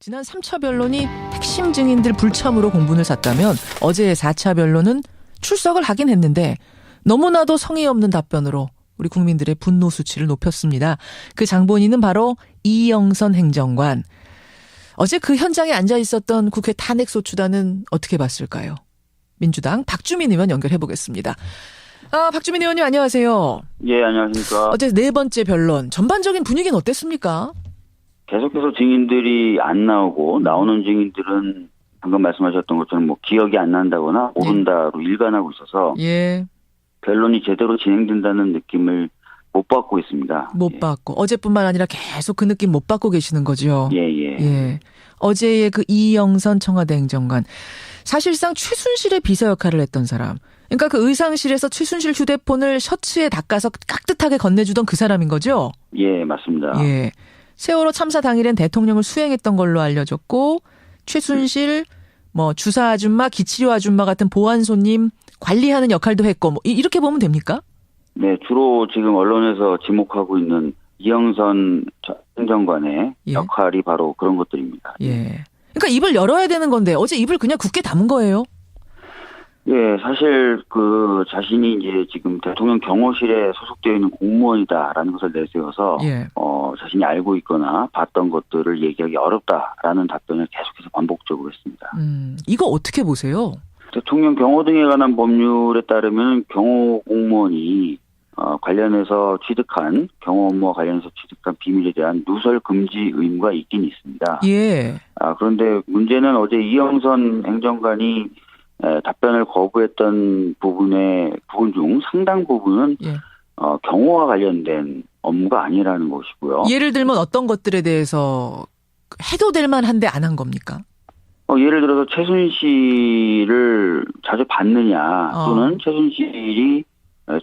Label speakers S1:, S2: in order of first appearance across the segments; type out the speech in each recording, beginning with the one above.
S1: 지난 3차 변론이 핵심 증인들 불참으로 공분을 샀다면 어제의 4차 변론은 출석을 하긴 했는데 너무나도 성의 없는 답변으로 우리 국민들의 분노 수치를 높였습니다. 그 장본인은 바로 이영선 행정관. 어제 그 현장에 앉아 있었던 국회 탄핵소추단은 어떻게 봤을까요? 민주당 박주민 의원 연결해 보겠습니다. 박주민 의원님 안녕하세요.
S2: 예, 안녕하십니까.
S1: 어제 네 번째 변론 전반적인 분위기는 어땠습니까?
S2: 계속해서 증인들이 안 나오고 나오는 증인들은 방금 말씀하셨던 것처럼 뭐 기억이 안 난다거나 모른다로 일관하고 있어서
S1: 예.
S2: 변론이 제대로 진행된다는 느낌을 못 받고 있습니다.
S1: 못 받고 어제뿐만 아니라 계속 그 느낌 못 받고 계시는 거죠.
S2: 예.
S1: 어제의 그 이영선 청와대 행정관 사실상 최순실의 비서 역할을 했던 사람. 그러니까 그 의상실에서 최순실 휴대폰을 셔츠에 닦아서 깍듯하게 건네주던 그 사람인 거죠.
S2: 예, 맞습니다.
S1: 예. 세월호 참사 당일엔 대통령을 수행했던 걸로 알려졌고 최순실 뭐 주사 아줌마, 기치료 아줌마 같은 보안 손님 관리하는 역할도 했고 뭐 이렇게 보면 됩니까?
S2: 네, 주로 지금 언론에서 지목하고 있는 이영선 행정관의
S1: 예.
S2: 역할이 바로 그런 것들입니다.
S1: 예. 그러니까 입을 열어야 되는 건데 어제 입을 그냥 굳게 담은 거예요.
S2: 예, 사실 그 자신이 이제 지금 대통령 경호실에 소속되어 있는 공무원이다라는 것을 내세워서
S1: 예.
S2: 자신이 알고 있거나 봤던 것들을 얘기하기 어렵다라는 답변을 계속해서 반복적으로 했습니다.
S1: 이거 어떻게 보세요?
S2: 대통령 경호 등에 관한 법률에 따르면 경호 공무원이 관련해서 취득한 경호 업무와 관련해서 취득한 비밀에 대한 누설 금지 의무가 있긴 있습니다.
S1: 예.
S2: 그런데 문제는 어제 이영선 행정관이 답변을 거부했던 부분 중 상당 부분은
S1: 예.
S2: 경호와 관련된 업무가 아니라는 것이고요.
S1: 예를 들면 어떤 것들에 대해서 해도 될 만한데 안 한 겁니까?
S2: 예를 들어서 최순실을 자주 봤느냐 또는 최순실이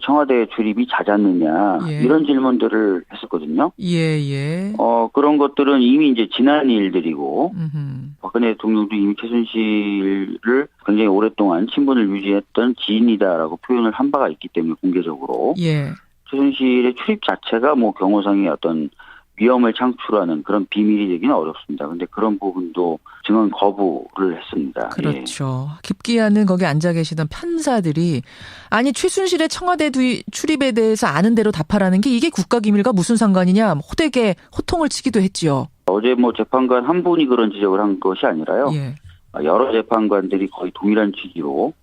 S2: 청와대 출입이 잦았느냐
S1: 예.
S2: 이런 질문들을 했었거든요.
S1: 예.
S2: 그런 것들은 이미 이제 지난 일들이고
S1: 음흠.
S2: 박근혜 대통령도 이미 최순실을 굉장히 오랫동안 친분을 유지했던 지인이다라고 표현을 한 바가 있기 때문에 공개적으로
S1: 예.
S2: 최순실의 출입 자체가 뭐 경호상의 어떤 위험을 창출하는 그런 비밀이 되기는 어렵습니다. 그런데 그런 부분도 증언 거부를 했습니다.
S1: 그렇죠. 깊기야는 거기 앉아 계시던 판사들이 아니 최순실의 청와대 출입에 대해서 아는 대로 답하라는 게 이게 국가기밀과 무슨 상관이냐 호되게 호통을 치기도 했지요.
S2: 어제 뭐 재판관 한 분이 그런 지적을 한 것이 아니라요.
S1: 예.
S2: 여러 재판관들이 거의 동일한 취지로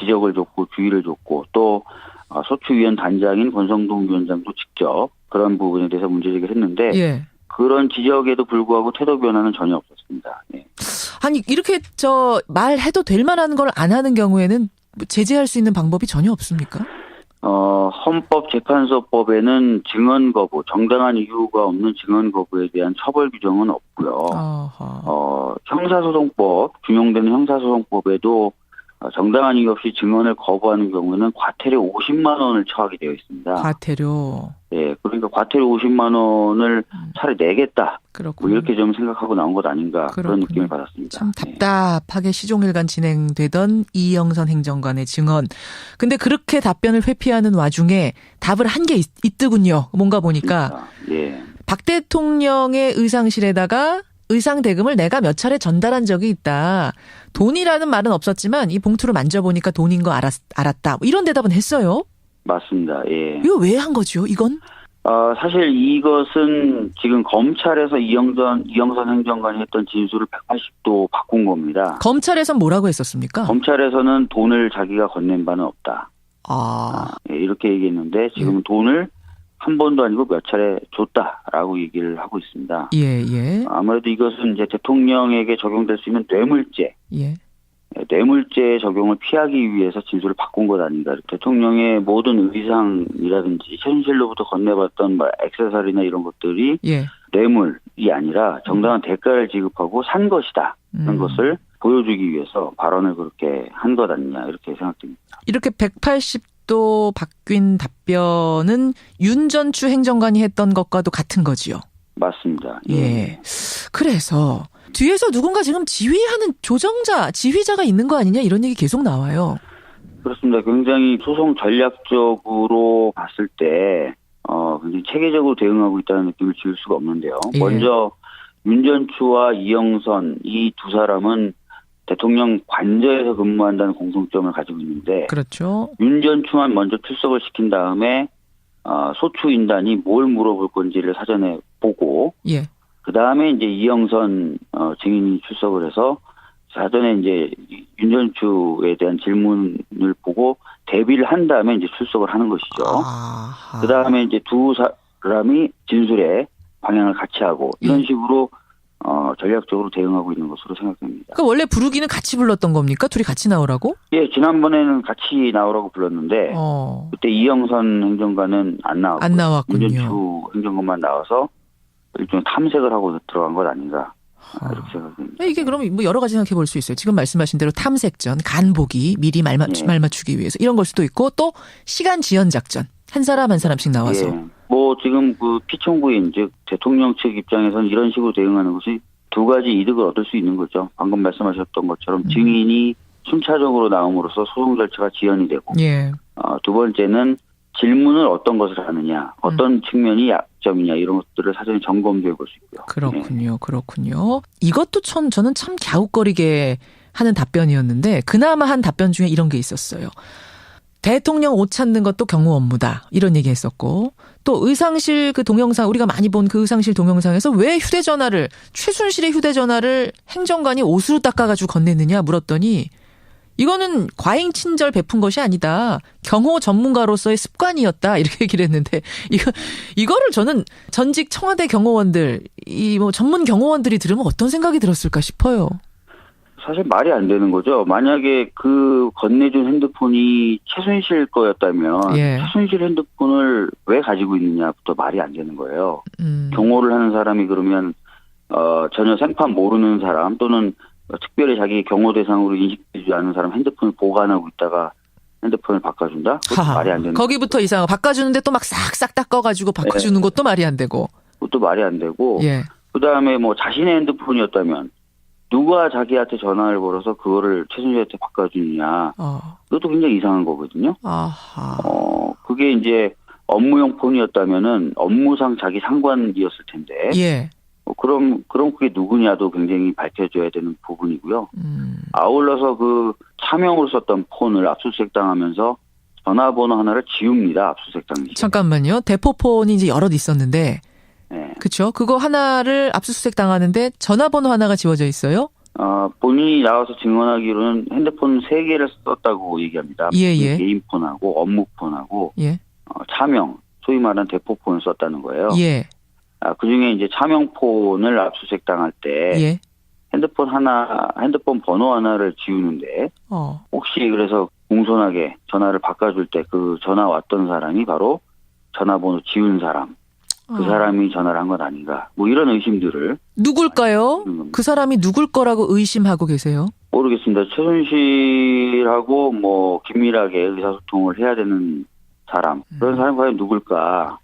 S2: 지적을 줬고 주의를 줬고 또 소추위원 단장인 권성동 위원장도 직접 그런 부분에 대해서 문제제기를 했는데
S1: 예.
S2: 그런 지적에도 불구하고 태도 변화는 전혀 없었습니다. 예.
S1: 아니 이렇게 말해도 될 만한 걸 안 하는 경우에는 제재할 수 있는 방법이 전혀 없습니까?
S2: 헌법재판소법에는 증언 거부, 정당한 이유가 없는 증언 거부에 대한 처벌 규정은 없고요. 형사소송법, 준용되는 형사소송법에도 정당한 이유 없이 증언을 거부하는 경우에는 과태료 50만 원을 처하게 되어 있습니다.
S1: 과태료.
S2: 네, 그러니까 과태료 50만 원을 차라리 내겠다.
S1: 그렇군요.
S2: 뭐 이렇게 좀 생각하고 나온 것 아닌가 그런 느낌을 받았습니다.
S1: 참 답답하게 시종일관 진행되던 이영선 행정관의 증언. 근데 그렇게 답변을 회피하는 와중에 답을 한 게 있더군요. 뭔가 보니까.
S2: 예.
S1: 박 대통령의 의상실에다가 의상 대금을 내가 몇 차례 전달한 적이 있다. 돈이라는 말은 없었지만 이 봉투를 만져보니까 돈인 거 알았다. 이런 대답은 했어요.
S2: 맞습니다. 예.
S1: 이거 왜 한 거죠? 이건?
S2: 사실 이것은 지금 검찰에서 이영선 행정관이 했던 진술을 180도 바꾼 겁니다.
S1: 검찰에선 뭐라고 했었습니까?
S2: 검찰에서는 돈을 자기가 건넨 바는 없다. 이렇게 얘기했는데 지금은 돈을 한 번도 아니고 몇 차례 줬다라고 얘기를 하고 있습니다.
S1: 예.
S2: 아무래도 이것은 이제 대통령에게 적용될 수 있는 뇌물죄.
S1: 예.
S2: 뇌물죄 적용을 피하기 위해서 진술을 바꾼 것 아닌가. 대통령의 모든 의상이라든지 최순실로부터 건네받던 액세서리나 이런 것들이 뇌물이 아니라 정당한 대가를 지급하고 산 것이다. 그런 것을 보여주기 위해서 발언을 그렇게 한 것 아니냐 이렇게 생각됩니다.
S1: 이렇게 180도 바뀐 답변은 윤 전추 행정관이 했던 것과도 같은 거지요.
S2: 맞습니다.
S1: 예. 그래서 뒤에서 누군가 지금 지휘하는 지휘자가 있는 거 아니냐 이런 얘기 계속 나와요.
S2: 그렇습니다. 굉장히 소송 전략적으로 봤을 때 굉장히 체계적으로 대응하고 있다는 느낌을 지울 수가 없는데요. 먼저 윤전추와 이영선 이 두 사람은 대통령 관저에서 근무한다는 공통점을 가지고 있는데
S1: 그렇죠.
S2: 윤전추만 먼저 출석을 시킨 다음에 소추인단이 뭘 물어볼 건지를 사전에 보고
S1: 예.
S2: 그 다음에 이제 이영선 증인이 출석을 해서 사전에 이제 윤전추에 대한 질문을 보고 대비를 한 다음에 이제 출석을 하는 것이죠. 그 다음에 이제 두 사람이 진술에 방향을 같이 하고 이런 식으로 전략적으로 대응하고 있는 것으로 생각됩니다.
S1: 그러니까 원래 부르기는 같이 불렀던 겁니까? 둘이 같이 나오라고?
S2: 예, 지난번에는 같이 나오라고 불렀는데 그때 이영선 행정관은 안 나왔군요. 윤전추 행정관만 나와서 일종의 탐색을 하고 들어간 것 아닌가 이렇게 생각됩니다.
S1: 이게 그러면 뭐 여러 가지 생각해 볼 수 있어요. 지금 말씀하신 대로 탐색전, 간보기, 미리 말 맞추기 위해서 이런 걸 수도 있고 또 시간 지연 작전. 한 사람 한 사람씩 나와서.
S2: 예. 뭐 지금 그 피청구인 즉 대통령 측 입장에서는 이런 식으로 대응하는 것이 두 가지 이득을 얻을 수 있는 거죠. 방금 말씀하셨던 것처럼 증인이 순차적으로 나옴으로써 소송 절차가 지연이 되고
S1: 예.
S2: 두 번째는 질문을 어떤 것을 하느냐, 어떤 측면이 약점이냐 이런 것들을 사전에 점검해 볼 수 있고요.
S1: 그렇군요. 그렇군요. 이것도 저는 참 갸웃거리게 하는 답변이었는데 그나마 한 답변 중에 이런 게 있었어요. 대통령 옷 찾는 것도 경호 업무다. 이런 얘기 했었고 또 의상실 그 동영상 우리가 많이 본 그 의상실 동영상에서 왜 휴대전화를 최순실의 휴대전화를 행정관이 옷으로 닦아가지고 건넸느냐 물었더니 이거는 과잉 친절 베푼 것이 아니다. 경호 전문가로서의 습관이었다. 이렇게 얘기를 했는데 이거를 저는 전직 청와대 경호원들 이 뭐 전문 경호원들이 들으면 어떤 생각이 들었을까 싶어요.
S2: 사실 말이 안 되는 거죠. 만약에 그 건네준 핸드폰이 최순실 거였다면 최순실 핸드폰을 왜 가지고 있느냐부터 말이 안 되는 거예요. 경호를 하는 사람이 그러면 전혀 생판 모르는 사람 또는 특별히 자기 경호 대상으로 인식되지 않은 사람 핸드폰을 보관하고 있다가 핸드폰을 바꿔준다? 그것도 말이 안 되는
S1: 거기부터 이상하고 바꿔주는데 또 막 싹싹 닦아가지고 바꿔주는 것도 말이 안 되고.
S2: 그것도 말이 안 되고 그다음에 뭐 자신의 핸드폰이었다면 누가 자기한테 전화를 걸어서 그거를 최순실한테 바꿔주느냐. 그것도 굉장히 이상한 거거든요. 그게 이제 업무용 폰이었다면은 업무상 자기 상관이었을 텐데. 그럼 그게 누구냐도 굉장히 밝혀져야 되는 부분이고요. 아울러서 그 차명으로 썼던 폰을 압수수색 당하면서 전화번호 하나를 지웁니다. 압수수색 당시.
S1: 잠깐만요. 대포폰이 이제 여럿 있었는데. 그렇죠. 그거 하나를 압수수색 당하는데 전화번호 하나가 지워져 있어요?
S2: 본인이 나와서 증언하기로는 핸드폰 3개를 썼다고 얘기합니다. 개인 폰하고 업무 폰하고 차명, 소위 말하는 대포폰을 썼다는 거예요. 그중에 이제 차명폰을 압수수색 당할 때 핸드폰 번호 하나를 지우는데 혹시 그래서 공손하게 전화를 바꿔줄 때 그 전화 왔던 사람이 바로 전화번호 지운 사람. 그 사람이 전화를 한 건 아닌가. 뭐 이런 의심들을.
S1: 누굴까요? 그 사람이 누굴 거라고 의심하고 계세요?
S2: 모르겠습니다. 최순실하고 뭐 긴밀하게 의사소통을 해야 되는 사람. 그런 사람이 과연 누굴까.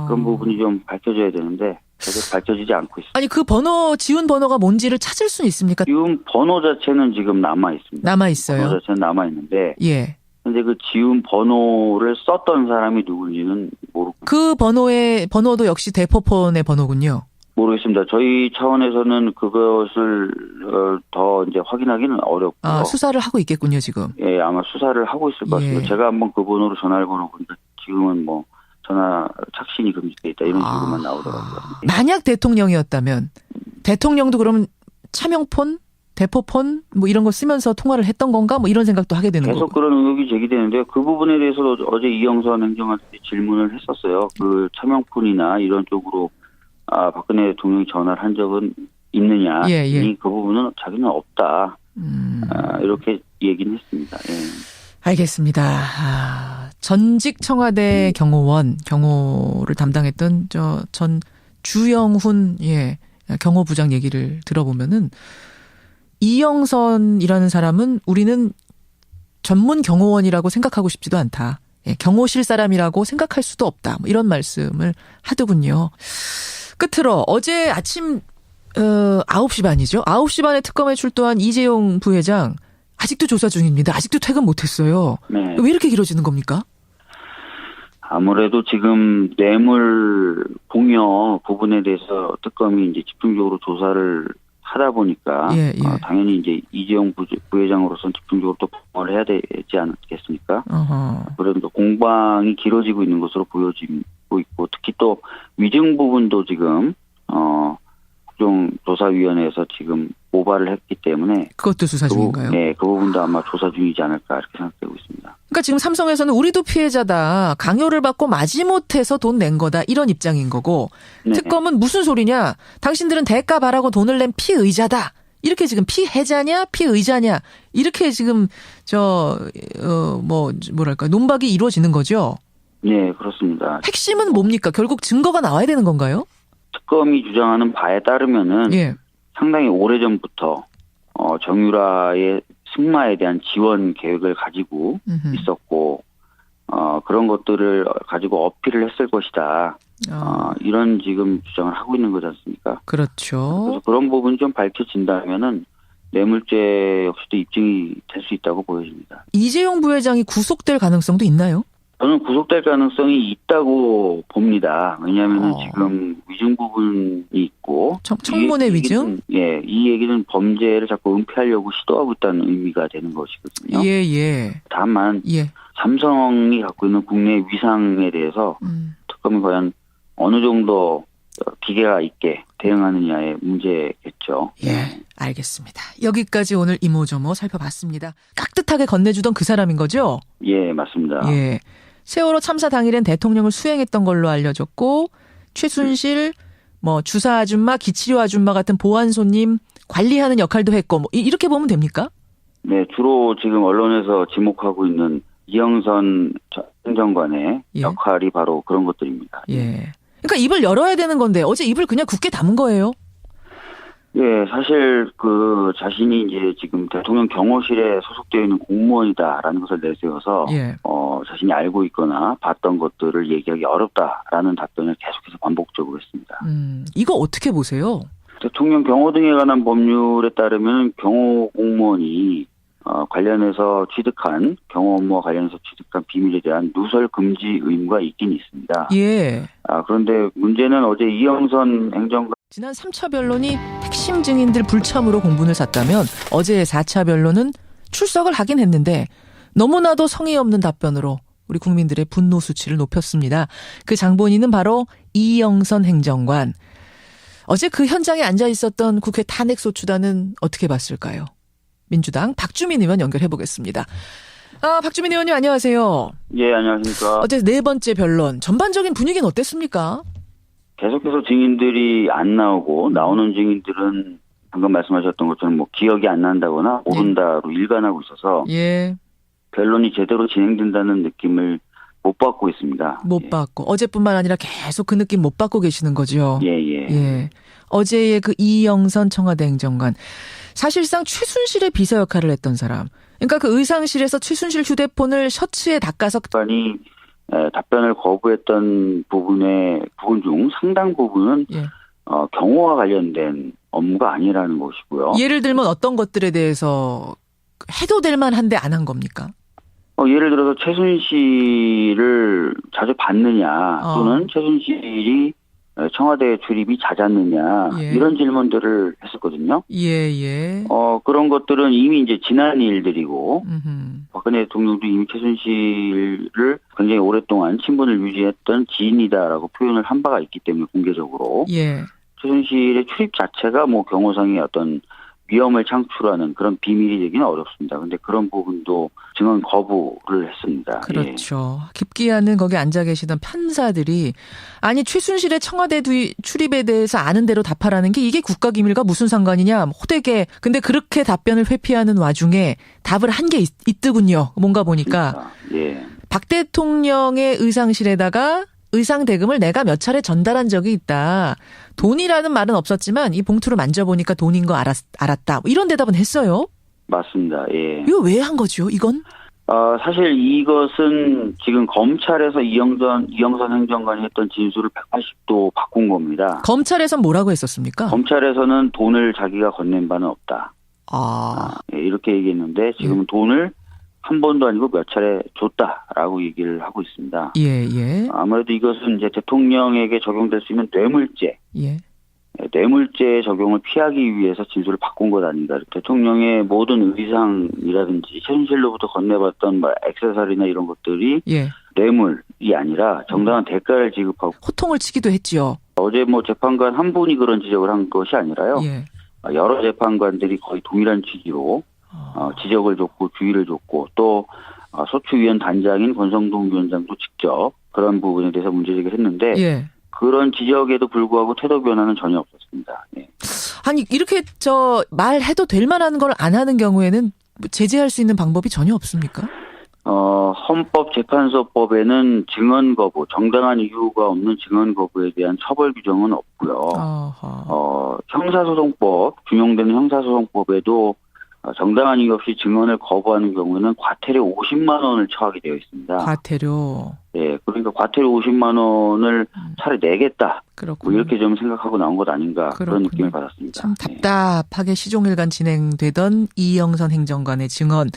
S2: 그런 부분이 좀 밝혀져야 되는데 제대로 밝혀지지 않고 있습니다.
S1: 아니 그 번호 지운 번호가 뭔지를 찾을 수는 있습니까?
S2: 지운 번호 자체는 지금 남아 있습니다.
S1: 남아 있어요.
S2: 번호 자체는 남아 있는데. 근데 그 지운 번호를 썼던 사람이 누군지는 모르고.
S1: 그 번호도 역시 대포폰의 번호군요.
S2: 모르겠습니다. 저희 차원에서는 그것을 더 이제 확인하기는 어렵고.
S1: 수사를 하고 있겠군요 지금.
S2: 아마 수사를 하고 있을 것 같습니다. 제가 한번 그 번호로 전화를 걸어보니까 지금은 뭐 전화 착신이 금지돼 있다 이런 식으로만 나오더라고요.
S1: 만약 대통령이었다면 대통령도 그러면 차명폰? 대포폰 뭐 이런 거 쓰면서 통화를 했던 건가? 뭐 이런 생각도 하게 되는 거고.
S2: 계속 그런 의혹이 제기되는데요. 그 부분에 대해서도 어제 이영선 행정관한테 질문을 했었어요. 그 차명폰이나 이런 쪽으로 박근혜 대통령이 전화를 한 적은 있느냐. 그 부분은 자기는 없다. 이렇게 얘기는 했습니다.
S1: 알겠습니다. 전직 청와대 경호를 담당했던 전 주영훈 경호부장 얘기를 들어보면은 이영선이라는 사람은 우리는 전문 경호원이라고 생각하고 싶지도 않다. 경호실 사람이라고 생각할 수도 없다. 뭐 이런 말씀을 하더군요. 끝으로 어제 아침 9시 반이죠. 9시 반에 특검에 출두한 이재용 부회장 아직도 조사 중입니다. 아직도 퇴근 못했어요. 왜 이렇게 길어지는 겁니까?
S2: 아무래도 지금 뇌물 공여 부분에 대해서 특검이 이제 집중적으로 조사를 하다 보니까 당연히 이제 이재용 부회장으로서는 집중적으로 또 방어를 해야 되지 않겠습니까? 그래도 공방이 길어지고 있는 것으로 보여지고 있고 특히 또 위증 부분도 지금 국정조사위원회에서 지금 고발을 했기 때문에
S1: 그것도 수사 중인가요?
S2: 네, 그 부분도 아마 조사 중이지 않을까 이렇게 생각되고 있습니다.
S1: 그러니까 지금 삼성에서는 우리도 피해자다. 강요를 받고 마지못해서 돈 낸 거다. 이런 입장인 거고 네. 특검은 무슨 소리냐. 당신들은 대가 바라고 돈을 낸 피의자다. 이렇게 지금 피해자냐 피의자냐 이렇게 지금 뭐랄까 논박이 이루어지는 거죠.
S2: 네, 그렇습니다.
S1: 핵심은 뭡니까? 결국 증거가 나와야 되는 건가요?
S2: 특검이 주장하는 바에 따르면은 상당히 오래전부터 정유라의 승마에 대한 지원 계획을 가지고 있었고 그런 것들을 가지고 어필을 했을 것이다. 이런 지금 주장을 하고 있는 거지 않습니까?
S1: 그렇죠.
S2: 그래서 그런 부분이 좀 밝혀진다면은 뇌물죄 역시도 입증이 될 수 있다고 보여집니다.
S1: 이재용 부회장이 구속될 가능성도 있나요?
S2: 저는 구속될 가능성이 있다고 봅니다. 왜냐하면 지금 위증 부분이 있고
S1: 청문회 위증?
S2: 이 얘기는 범죄를 자꾸 은폐하려고 시도하고 있다는 의미가 되는 것이거든요. 다만 삼성이 갖고 있는 국내 위상에 대해서 특검이 과연 어느 정도 기계가 있게 대응하느냐의 문제겠죠.
S1: 알겠습니다. 여기까지 오늘 이모저모 살펴봤습니다. 깍듯하게 건네주던 그 사람인 거죠?
S2: 예, 맞습니다.
S1: 세월호 참사 당일엔 대통령을 수행했던 걸로 알려졌고 최순실, 주사 아줌마, 기치료 아줌마 같은 보안 손님 관리하는 역할도 했고 이렇게 보면 됩니까? 네,
S2: 주로 지금 언론에서 지목하고 있는 이영선 행정관의 역할이 바로 그런 것들입니다.
S1: 그러니까 입을 열어야 되는 건데 어제 입을 그냥 굳게 담은 거예요?
S2: 사실 자신이 이제 지금 대통령 경호실에 소속되어 있는 공무원이다라는 것을 내세워서 자신이 알고 있거나 봤던 것들을 얘기하기 어렵다라는 답변을 계속해서 반복적으로 했습니다.
S1: 이거 어떻게 보세요?
S2: 대통령 경호 등에 관한 법률에 따르면 경호 공무원이 관련해서 취득한 경호 업무와 관련해서 취득한 비밀에 대한 누설 금지 의무가 있긴 있습니다. 그런데 문제는 어제 이영선 행정관
S1: 지난 3차 변론이 핵심 증인들 불참으로 공분을 샀다면 어제의 4차 변론은 출석을 하긴 했는데 너무나도 성의 없는 답변으로 우리 국민들의 분노 수치를 높였습니다. 그 장본인은 바로 이영선 행정관. 어제 그 현장에 앉아 있었던 국회 탄핵소추단은 어떻게 봤을까요? 민주당 박주민 의원 연결해 보겠습니다. 박주민 의원님 안녕하세요.
S2: 예, 안녕하십니까.
S1: 어제 네 번째 변론 전반적인 분위기는 어땠습니까?
S2: 계속해서 증인들이 안 나오고 나오는 증인들은 방금 말씀하셨던 것처럼 기억이 안 난다거나 모른다로 일관하고 있어서 변론이 제대로 진행된다는 느낌을 못 받고 있습니다.
S1: 못 받고 어제뿐만 아니라 계속 그 느낌 못 받고 계시는 거죠. 어제의 그 이영선 청와대 행정관 사실상 최순실의 비서 역할을 했던 사람. 그러니까 그 의상실에서 최순실 휴대폰을 셔츠에 닦아서
S2: 답변을 거부했던 부분 중 상당 부분은 경호와 관련된 업무가 아니라는 것이고요.
S1: 예를 들면 어떤 것들에 대해서 해도 될 만한데 안 한 겁니까?
S2: 예를 들어서 최순실을 자주 봤느냐 또는 최순실이 청와대 출입이 잦았느냐 이런 질문들을 했었거든요. 그런 것들은 이미 이제 지난 일들이고 박근혜 대통령도 이미 최순실을 굉장히 오랫동안 친분을 유지했던 지인이다라고 표현을 한 바가 있기 때문에 공개적으로 최순실의 출입 자체가 경호상의 어떤 위험을 창출하는 그런 비밀이 되기는 어렵습니다. 그런데 그런 부분도 증언 거부를 했습니다.
S1: 그렇죠. 깊기야는 거기 앉아 계시던 판사들이 아니 최순실의 청와대 출입에 대해서 아는 대로 답하라는 게 이게 국가기밀과 무슨 상관이냐 호되게 근데 그렇게 답변을 회피하는 와중에 답을 한 게 있더군요. 뭔가 보니까 박 대통령의 의상실에다가 의상 대금을 내가 몇 차례 전달한 적이 있다. 돈이라는 말은 없었지만 이 봉투를 만져보니까 돈인 거 알았다. 이런 대답은 했어요.
S2: 맞습니다.
S1: 이거 왜 한 거죠? 이건?
S2: 사실 이것은 지금 검찰에서 이영선 행정관이 했던 진술을 180도 바꾼 겁니다.
S1: 검찰에서는 뭐라고 했었습니까?
S2: 검찰에서는 돈을 자기가 건넨 바는 없다. 이렇게 얘기했는데 지금은 돈을 한 번도 아니고 몇 차례 줬다라고 얘기를 하고 있습니다.
S1: 예, 예.
S2: 아무래도 이것은 이제 대통령에게 적용될 수 있는 뇌물죄.
S1: 예.
S2: 뇌물죄 적용을 피하기 위해서 진술을 바꾼 것 아닌가. 대통령의 모든 의상이라든지 최순실로부터 건네받던 액세서리나 이런 것들이
S1: 예.
S2: 뇌물이 아니라 정당한 대가를 지급하고
S1: 호통을 치기도 했죠.
S2: 어제 재판관 한 분이 그런 지적을 한 것이 아니라요.
S1: 예.
S2: 여러 재판관들이 거의 동일한 취지로 지적을 줬고 주의를 줬고 또 소추위원 단장인 권성동 위원장도 직접 그런 부분에 대해서 문제제기를 했는데
S1: 예.
S2: 그런 지적에도 불구하고 태도 변화는 전혀 없었습니다. 네.
S1: 아니 이렇게 말해도 될 만한 걸 안 하는 경우에는 제재할 수 있는 방법이 전혀 없습니까?
S2: 헌법재판소법에는 증언 거부, 정당한 이유가 없는 증언 거부에 대한 처벌 규정은 없고요. 형사소송법, 준용되는 형사소송법에도 정당한 이유 없이 증언을 거부하는 경우에는 과태료 50만 원을 처하게 되어 있습니다.
S1: 과태료.
S2: 네, 그러니까 과태료 50만 원을 차라리 내겠다.
S1: 그렇군요.
S2: 이렇게 좀 생각하고 나온 것 아닌가 그런 느낌을 받았습니다.
S1: 참 답답하게 시종일관 진행되던 이영선 행정관의 증언.